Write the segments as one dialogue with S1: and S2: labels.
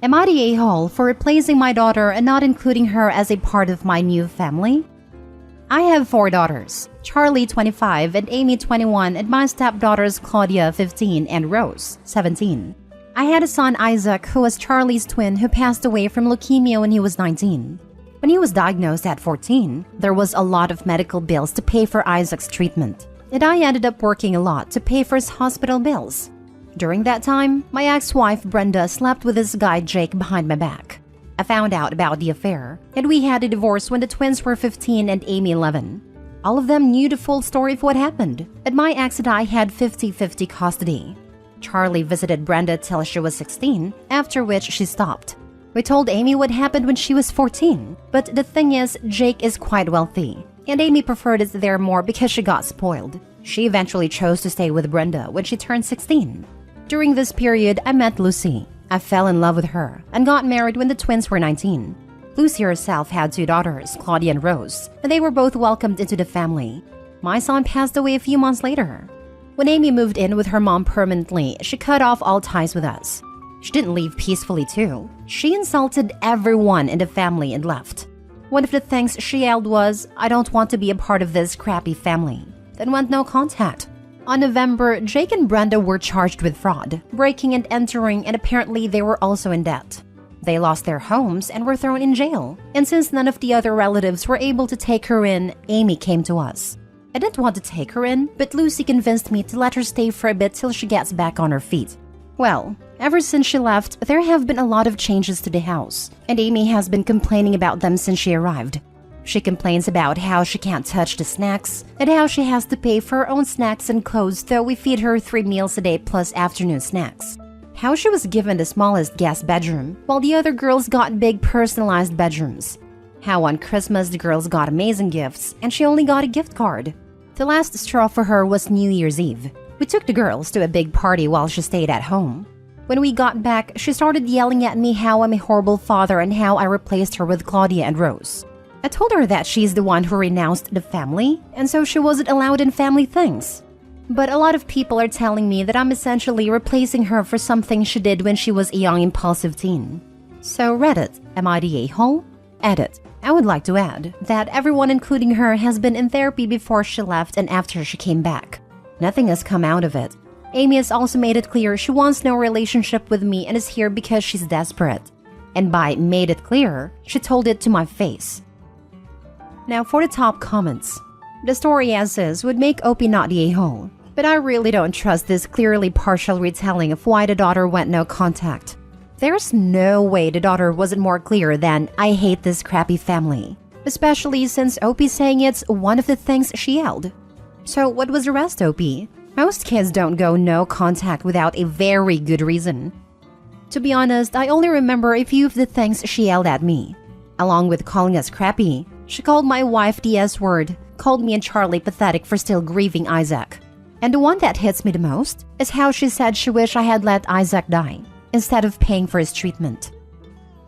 S1: Am I the a-hole for replacing my daughter and not including her as a part of my new family? I have 4 daughters, Charlie 25 and Amy 21, and my stepdaughters Claudia 15 and Rose 17. I had a son Isaac who was Charlie's twin who passed away from leukemia when he was 19. When he was diagnosed at 14, there was a lot of medical bills to pay for Isaac's treatment, and I ended up working a lot to pay for his hospital bills. During that time, my ex-wife Brenda slept with this guy Jake behind my back. I found out about the affair, and we had a divorce when the twins were 15 and Amy 11. All of them knew the full story of what happened, and my ex and I had 50-50 custody. Charlie visited Brenda till she was 16, after which she stopped. We told Amy what happened when she was 14, but the thing is, Jake is quite wealthy, and Amy preferred us there more because she got spoiled. She eventually chose to stay with Brenda when she turned 16. During this period, I met Lucy. I fell in love with her and got married when the twins were 19. Lucy herself had 2 daughters, Claudia and Rose, and they were both welcomed into the family. My son passed away a few months later. When Amy moved in with her mom permanently, she cut off all ties with us. She didn't leave peacefully too. She insulted everyone in the family and left. One of the things she yelled was, "I don't want to be a part of this crappy family." Then went no contact. On November, Jake and Brenda were charged with fraud, breaking and entering, and apparently they were also in debt. They lost their homes and were thrown in jail. And since none of the other relatives were able to take her in, Amy came to us. I didn't want to take her in, but Lucy convinced me to let her stay for a bit till she gets back on her feet. Well, ever since she left, there have been a lot of changes to the house, and Amy has been complaining about them since she arrived. She complains about how she can't touch the snacks, and how she has to pay for her own snacks and clothes, though we feed her 3 meals a day plus afternoon snacks. How she was given the smallest guest bedroom, while the other girls got big personalized bedrooms. How on Christmas the girls got amazing gifts, and she only got a gift card. The last straw for her was New Year's Eve. We took the girls to a big party while she stayed at home. When we got back, she started yelling at me how I'm a horrible father and how I replaced her with Claudia and Rose. I told her that she's the one who renounced the family, and so she wasn't allowed in family things. But a lot of people are telling me that I'm essentially replacing her for something she did when she was a young impulsive teen. So Reddit, am I the a-hole? Edit. I would like to add that everyone including her has been in therapy before she left and after she came back. Nothing has come out of it. Amy has also made it clear she wants no relationship with me and is here because she's desperate. And by made it clear, she told it to my face. Now for the top comments. The story as is would make Opie not the a-hole, but I really don't trust this clearly partial retelling of why the daughter went no contact. There's no way the daughter wasn't more clear than "I hate this crappy family," especially since Opie's saying it's one of the things she yelled. So what was the rest, Opie? Most kids don't go no contact without a very good reason. To be honest, I only remember a few of the things she yelled at me. Along with calling us crappy, she called my wife the S-word, called me and Charlie pathetic for still grieving Isaac. And the one that hits me the most is how she said she wished I had let Isaac die, instead of paying for his treatment.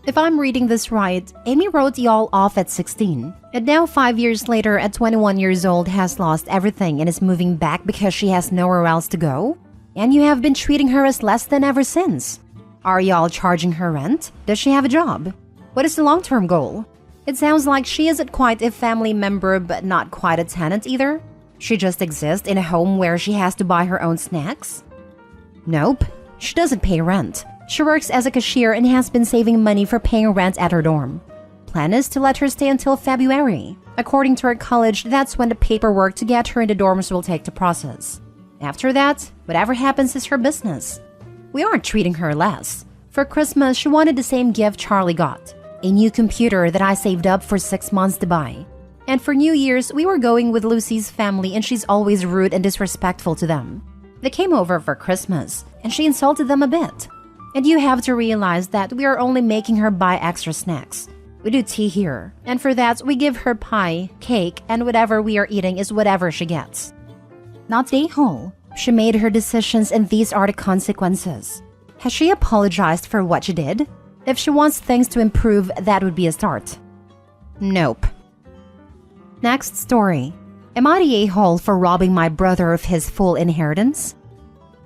S1: If I'm reading this right, Amy wrote y'all off at 16, and now 5 years later at 21 years old has lost everything and is moving back because she has nowhere else to go? And you have been treating her as less than ever since. Are y'all charging her rent? Does she have a job? What is the long-term goal? It sounds like she isn't quite a family member but not quite a tenant either. She just exists in a home where she has to buy her own snacks? Nope, she doesn't pay rent. She works as a cashier and has been saving money for paying rent at her dorm. Plan is to let her stay until February. According to her college, that's when the paperwork to get her in the dorms will take to process. After that, whatever happens is her business. We aren't treating her less. For Christmas, she wanted the same gift Charlie got, a new computer that I saved up for 6 months to buy. And for New Year's, we were going with Lucy's family and she's always rude and disrespectful to them. They came over for Christmas, and she insulted them a bit. And you have to realize that we are only making her buy extra snacks. We do tea here, and for that we give her pie, cake, and whatever we are eating is whatever she gets. Not the a-hole. She made her decisions and these are the consequences. Has she apologized for what she did? If she wants things to improve, that would be a start. Nope. Next story. Am I the a-hole for robbing my brother of his full inheritance?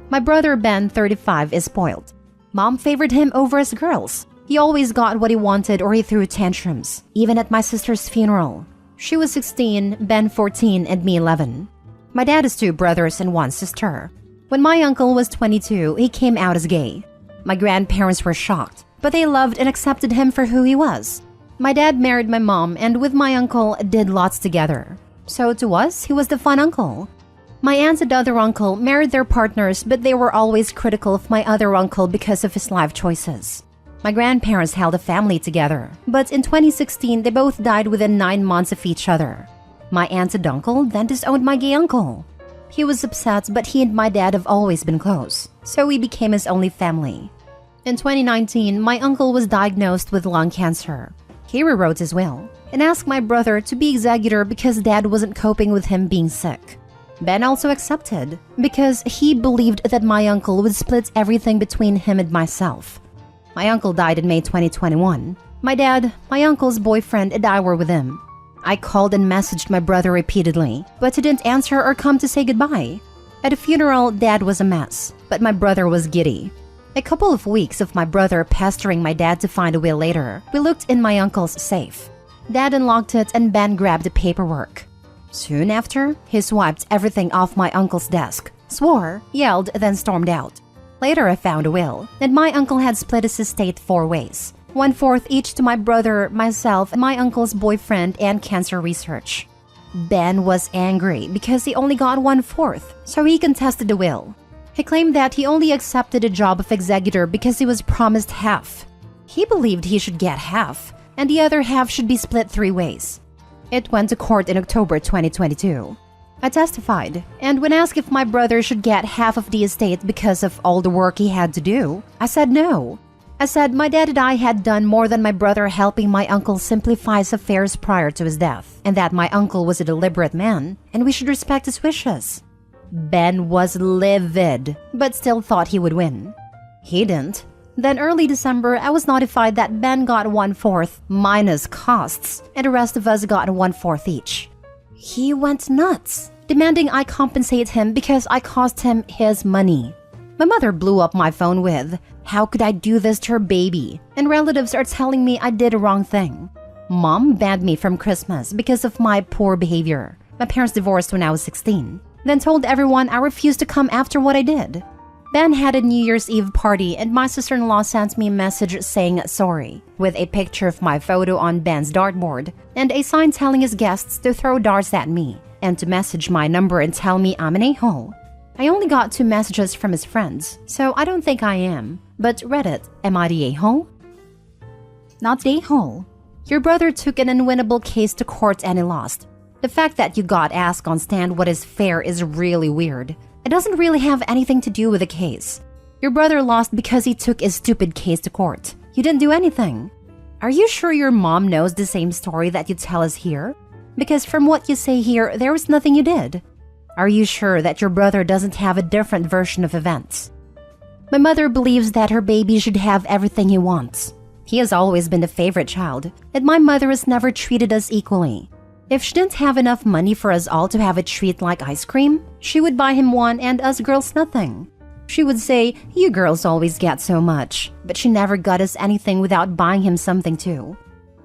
S1: My brother Ben, 35, is spoiled. Mom favored him over his girls. He always got what he wanted or he threw tantrums, even at my sister's funeral. She was 16, Ben 14, and me 11. My dad has 2 brothers and 1 sister. When my uncle was 22, he came out as gay. My grandparents were shocked, but they loved and accepted him for who he was. My dad married my mom and with my uncle did lots together. So to us, he was the fun uncle. My aunt and other uncle married their partners, but they were always critical of my other uncle because of his life choices. My grandparents held a family together, but in 2016, they both died within 9 months of each other. My aunt and uncle then disowned my gay uncle. He was upset, but he and my dad have always been close, so we became his only family. In 2019, my uncle was diagnosed with lung cancer. He rewrote his will and asked my brother to be executor because dad wasn't coping with him being sick. Ben also accepted because he believed that my uncle would split everything between him and myself. My uncle died in May 2021. My dad, my uncle's boyfriend, and I were with him. I called and messaged my brother repeatedly, but he didn't answer or come to say goodbye. At a funeral, dad was a mess, but my brother was giddy. A couple of weeks of my brother pestering my dad to find a will later, we looked in my uncle's safe. Dad unlocked it and Ben grabbed the paperwork. Soon after, he swiped everything off my uncle's desk, swore, yelled, then stormed out. Later, I found a will, and my uncle had split his estate 4 ways, 1/4 each to my brother, myself, and my uncle's boyfriend and cancer research. Ben was angry because he only got 1/4, so he contested the will. He claimed that he only accepted a job of executor because he was promised half. He believed he should get half, and the other half should be split 3 ways. It went to court in October 2022. I testified, and when asked if my brother should get half of the estate because of all the work he had to do, I said no. I said my dad and I had done more than my brother helping my uncle simplify his affairs prior to his death, and that my uncle was a deliberate man, and we should respect his wishes. Ben was livid, but still thought he would win. He didn't. Then early December, I was notified that Ben got 1/4 minus costs, and the rest of us got 1/4 each. He went nuts, demanding I compensate him because I cost him his money. My mother blew up my phone with, "How could I do this to her baby?" And relatives are telling me I did a wrong thing. Mom banned me from Christmas because of my poor behavior. My parents divorced when I was 16, then told everyone I refused to come after what I did. Ben had a New Year's Eve party and my sister-in-law sent me a message saying sorry, with a picture of my photo on Ben's dartboard and a sign telling his guests to throw darts at me and to message my number and tell me I'm an a-hole. I only got 2 messages from his friends, so I don't think I am. But Reddit, am I the a-hole? Not the a-hole. Your brother took an unwinnable case to court and he lost. The fact that you got asked on stand what is fair is really weird. It doesn't really have anything to do with the case. Your brother lost because he took his stupid case to court. You didn't do anything. Are you sure your mom knows the same story that you tell us here? Because from what you say here, there was nothing you did. Are you sure that your brother doesn't have a different version of events? My mother believes that her baby should have everything he wants. He has always been the favorite child, and my mother has never treated us equally. If she didn't have enough money for us all to have a treat like ice cream, she would buy him one and us girls nothing. She would say, "You girls always get so much," but she never got us anything without buying him something too.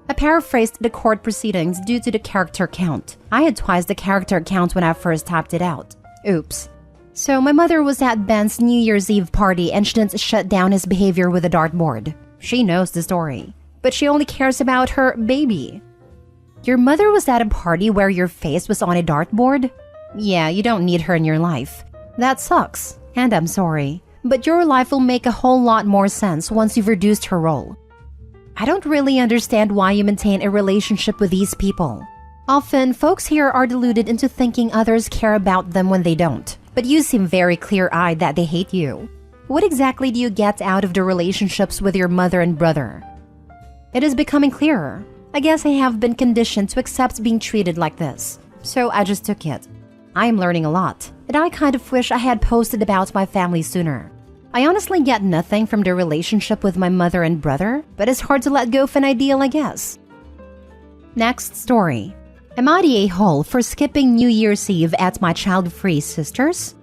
S1: I paraphrased the court proceedings due to the character count. I had twice the character count when I first typed it out. Oops. So my mother was at Ben's New Year's Eve party and she didn't shut down his behavior with a dartboard. She knows the story, but she only cares about her baby. Your mother was at a party where your face was on a dartboard? Yeah, you don't need her in your life. That sucks, and I'm sorry. But your life will make a whole lot more sense once you've reduced her role. I don't really understand why you maintain a relationship with these people. Often, folks here are deluded into thinking others care about them when they don't. But you seem very clear-eyed that they hate you. What exactly do you get out of the relationships with your mother and brother? It is becoming clearer. I guess I have been conditioned to accept being treated like this, so I just took it. I am learning a lot, and I kind of wish I had posted about my family sooner. I honestly get nothing from the relationship with my mother and brother, but it's hard to let go of an ideal, I guess. Next story. Am I the a-hole for skipping New Year's Eve at my child-free sister's?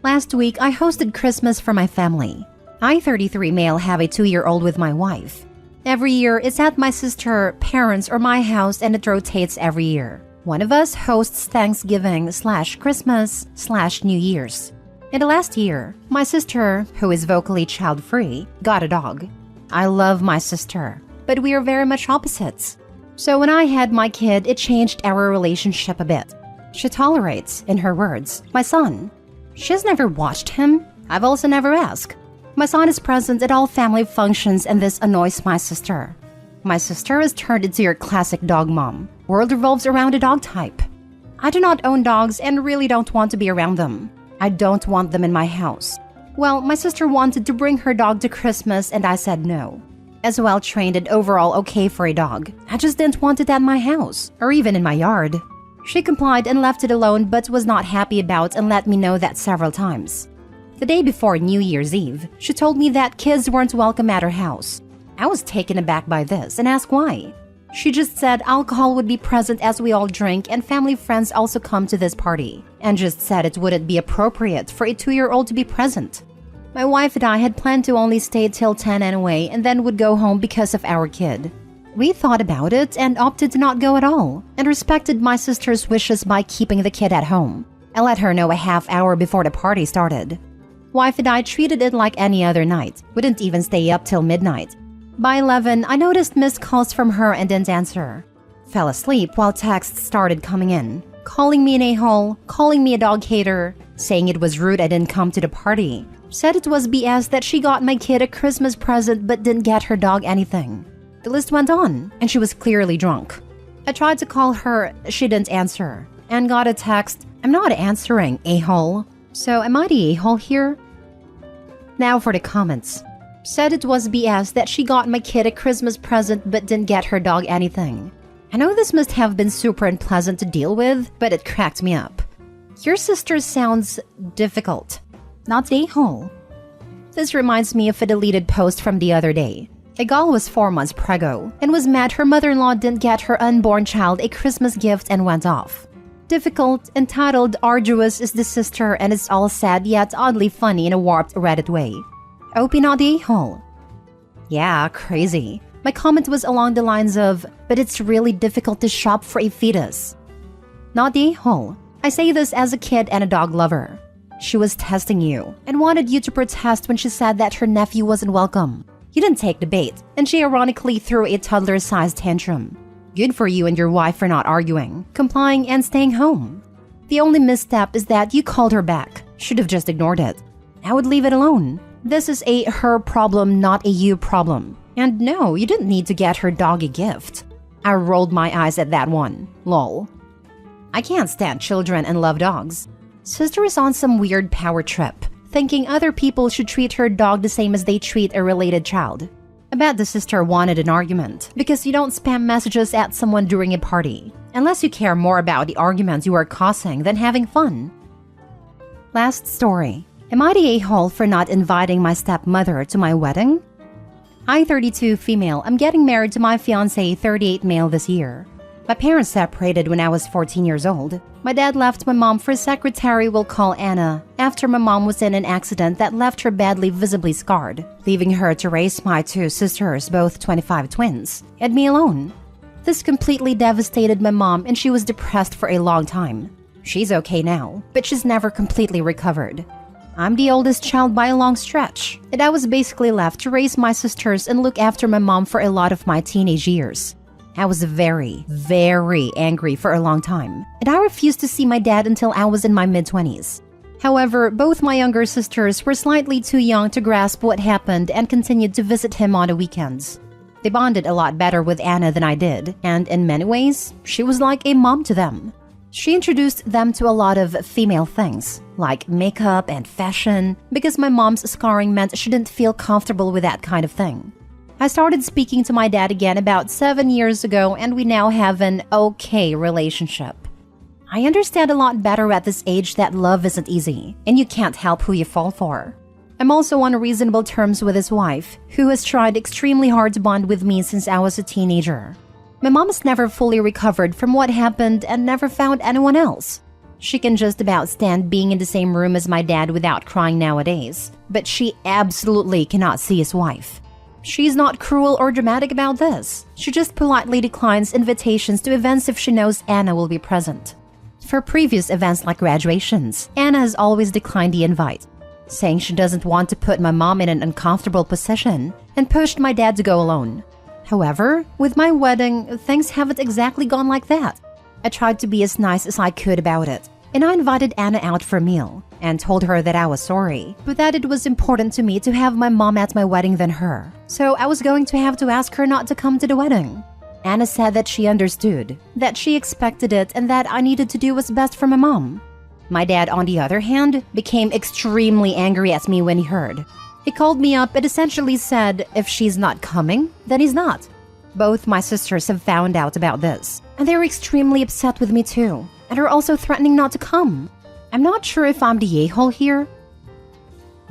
S1: Last week, I hosted Christmas for my family. I, 33 male, have a 2-year-old with my wife. Every year, it's at my sister, parents, or my house, and it rotates every year. One of us hosts Thanksgiving/Christmas/New Year's. In the last year, my sister, who is vocally child-free, got a dog. I love my sister, but we are very much opposites. So when I had my kid, it changed our relationship a bit. She tolerates, in her words, my son. She's never watched him. I've also never asked. My son is present at all family functions, and this annoys my sister. My sister has turned into your classic dog mom. World revolves around a dog type. I do not own dogs and really don't want to be around them. I don't want them in my house. Well, my sister wanted to bring her dog to Christmas and I said no. As well trained and overall okay for a dog, I just didn't want it at my house or even in my yard. She complied and left it alone but was not happy about and let me know that several times. The day before New Year's Eve, she told me that kids weren't welcome at her house. I was taken aback by this and asked why. She just said alcohol would be present as we all drink and family friends also come to this party, and just said it wouldn't be appropriate for a 2-year-old to be present. My wife and I had planned to only stay till 10 anyway and then would go home because of our kid. We thought about it and opted to not go at all, and respected my sister's wishes by keeping the kid at home. I let her know a half hour before the party started. Wife and I treated it like any other night. We didn't even stay up till midnight. By 11, I noticed missed calls from her and didn't answer. Fell asleep while texts started coming in, calling me an a-hole, calling me a dog hater, saying it was rude I didn't come to the party. Said it was BS that she got my kid a Christmas present but didn't get her dog anything. The list went on, and she was clearly drunk. I tried to call her, she didn't answer, and got a text, "I'm not answering, a-hole." So am I the a-hole here? Now for the comments. Said it was BS that she got my kid a Christmas present but didn't get her dog anything. I know this must have been super unpleasant to deal with, but it cracked me up. Your sister sounds difficult, not a-hole. This reminds me of a deleted post from the other day. A gal was 4 months preggo and was mad her mother-in-law didn't get her unborn child a Christmas gift and went off. Difficult, entitled, arduous is the sister, and it's all sad yet oddly funny in a warped Reddit way. OP not the a-hole. Yeah, crazy. My comment was along the lines of, but it's really difficult to shop for a fetus. Not the a-hole. I say this as a kid and a dog lover. She was testing you and wanted you to protest when she said that her nephew wasn't welcome. You didn't take the bait, and she ironically threw a toddler-sized tantrum. Good for you and your wife for not arguing, complying, and staying home. The only misstep is that you called her back. Should have just ignored it. I would leave it alone. This is a her problem, not a you problem. And no, you didn't need to get her dog a gift. I rolled my eyes at that one. Lol. I can't stand children and love dogs. Sister is on some weird power trip, thinking other people should treat her dog the same as they treat a related child. I bet the sister wanted an argument, because you don't spam messages at someone during a party, unless you care more about the arguments you are causing than having fun. Last story. Am I the a-hole for not inviting my stepmother to my wedding? I, 32 female, am getting married to my fiancé, 38 male this year. My parents separated when I was 14 years old. My dad left my mom for a secretary we'll call Anna after my mom was in an accident that left her badly visibly scarred, leaving her to raise my 2 sisters, both 25 twins, and me alone. This completely devastated my mom and she was depressed for a long time. She's okay now, but she's never completely recovered. I'm the oldest child by a long stretch, and I was basically left to raise my sisters and look after my mom for a lot of my teenage years. I was very, very angry for a long time, and I refused to see my dad until I was in my mid-20s. However, both my younger sisters were slightly too young to grasp what happened and continued to visit him on the weekends. They bonded a lot better with Anna than I did, and in many ways, she was like a mom to them. She introduced them to a lot of female things, like makeup and fashion, because my mom's scarring meant she didn't feel comfortable with that kind of thing. I started speaking to my dad again about 7 years ago, and we now have an okay relationship. I understand a lot better at this age that love isn't easy, and you can't help who you fall for. I'm also on reasonable terms with his wife, who has tried extremely hard to bond with me since I was a teenager. My mom has never fully recovered from what happened and never found anyone else. She can just about stand being in the same room as my dad without crying nowadays, but she absolutely cannot see his wife. She's not cruel or dramatic about this. She just politely declines invitations to events if she knows Anna will be present. For previous events like graduations, Anna has always declined the invite, saying she doesn't want to put my mom in an uncomfortable position and pushed my dad to go alone. However, with my wedding, things haven't exactly gone like that. I tried to be as nice as I could about it, and I invited Anna out for a meal and told her that I was sorry, but that it was important to me to have my mom at my wedding than her, so I was going to have to ask her not to come to the wedding. Anna said that she understood, that she expected it, and that I needed to do what's best for my mom. My dad, on the other hand, became extremely angry at me when he heard. He called me up and essentially said if she's not coming, then he's not. Both my sisters have found out about this, and they're extremely upset with me too, and are also threatening not to come. I'm not sure if I'm the a-hole here.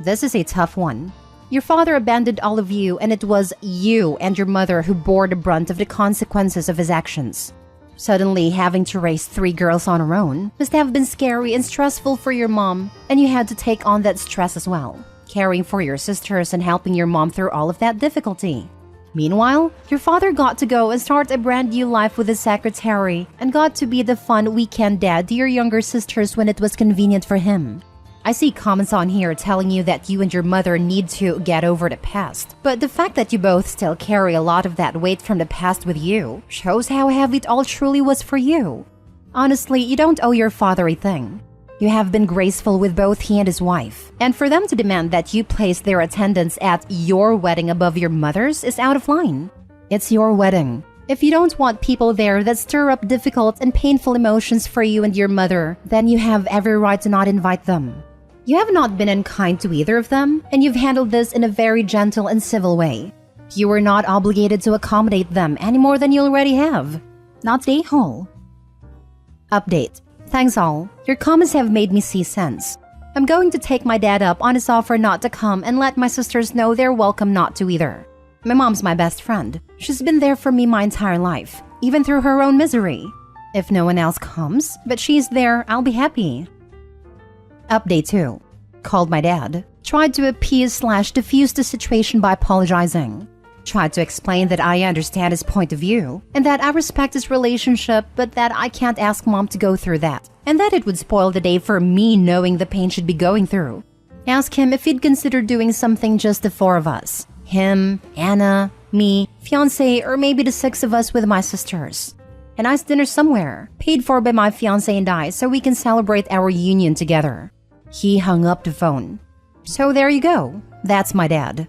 S1: This is a tough one. Your father abandoned all of you, and it was you and your mother who bore the brunt of the consequences of his actions. Suddenly having to raise 3 girls on her own must have been scary and stressful for your mom, and you had to take on that stress as well, caring for your sisters and helping your mom through all of that difficulty. Meanwhile, your father got to go and start a brand new life with his secretary and got to be the fun weekend dad to your younger sisters when it was convenient for him. I see comments on here telling you that you and your mother need to get over the past, but the fact that you both still carry a lot of that weight from the past with you shows how heavy it all truly was for you. Honestly, you don't owe your father a thing. You have been graceful with both he and his wife, and for them to demand that you place their attendance at your wedding above your mother's is out of line. It's your wedding. If you don't want people there that stir up difficult and painful emotions for you and your mother, then you have every right to not invite them. You have not been unkind to either of them, and you've handled this in a very gentle and civil way. You are not obligated to accommodate them any more than you already have. Not the a-hole. Update. Thanks all. Your comments have made me see sense. I'm going to take my dad up on his offer not to come and let my sisters know they're welcome not to either. My mom's my best friend. She's been there for me my entire life, even through her own misery. If no one else comes, but she's there, I'll be happy. Update 2. Called my dad. Tried to appease/diffuse the situation by apologizing. Tried to explain that I understand his point of view, and that I respect his relationship, but that I can't ask mom to go through that, and that it would spoil the day for me knowing the pain she'd be going through. Ask him if he'd consider doing something just the 4 of us. Him, Anna, me, fiancé, or maybe the 6 of us with my sisters. A nice dinner somewhere, paid for by my fiancé and I, so we can celebrate our union together. He hung up the phone. So there you go. That's my dad.